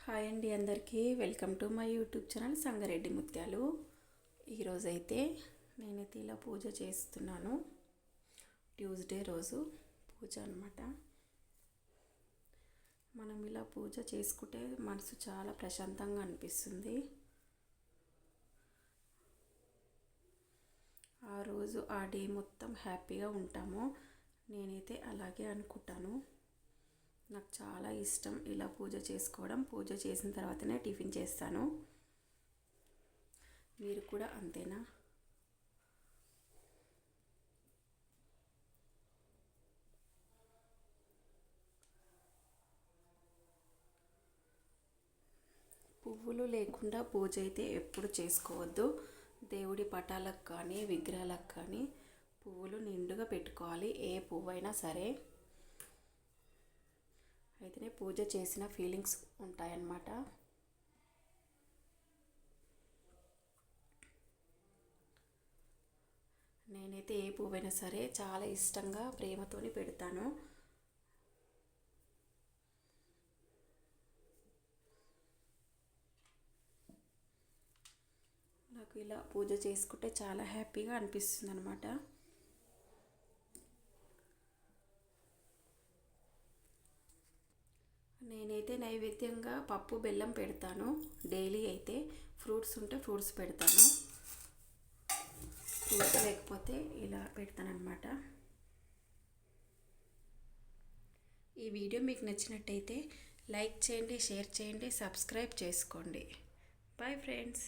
Hi అండి, అందరికీ welcome to my YouTube channel Sangareddy ముత్యాలు. ఈరోజైతే నేనైతే ఇలా పూజ చేస్తున్నాను. ట్యూస్డే రోజు పూజ అన్నమాట. మనం ఇలా పూజ చేసుకుంటే మనసు చాలా ప్రశాంతంగా అనిపిస్తుంది. ఆ రోజు ఆ డే మొత్తం హ్యాపీగా ఉంటాము. నేనైతే అలాగే అనుకుంటాను. నాకు చాలా ఇష్టం ఇలా పూజ చేసుకోవడం. పూజ చేసిన తర్వాతనే టిఫిన్ చేస్తాను. మీరు కూడా అంతేనా? పువ్వులు లేకుండా పూజ అయితే ఎప్పుడు చేసుకోవద్దు. దేవుడి పటాలకు కానీ విగ్రహాలకు కానీ పువ్వులు నిండుగా పెట్టుకోవాలి. ఏ పువ్వైనా సరే అయితేనే పూజ చేసిన ఫీలింగ్స్ ఉంటాయన్నమాట. నేనైతే ఏ పువ్వైనా సరే చాలా ఇష్టంగా ప్రేమతోని పెడతాను. నాకు ఇలా పూజ చేసుకుంటే చాలా హ్యాపీగా అనిపిస్తుంది అనమాట. నేనైతే నైవేద్యంగా పప్పు బెల్లం పెడతాను. డైలీ అయితే ఫ్రూట్స్ ఉంటే ఫ్రూట్స్ పెడతాను. ఫ్రూట్స్ లేకపోతే ఇలా పెడతానమాట. ఈ వీడియో మీకు నచ్చినట్టయితే లైక్ చేయండి, షేర్ చేయండి, సబ్స్క్రైబ్ చేసుకోండి. Bye friends.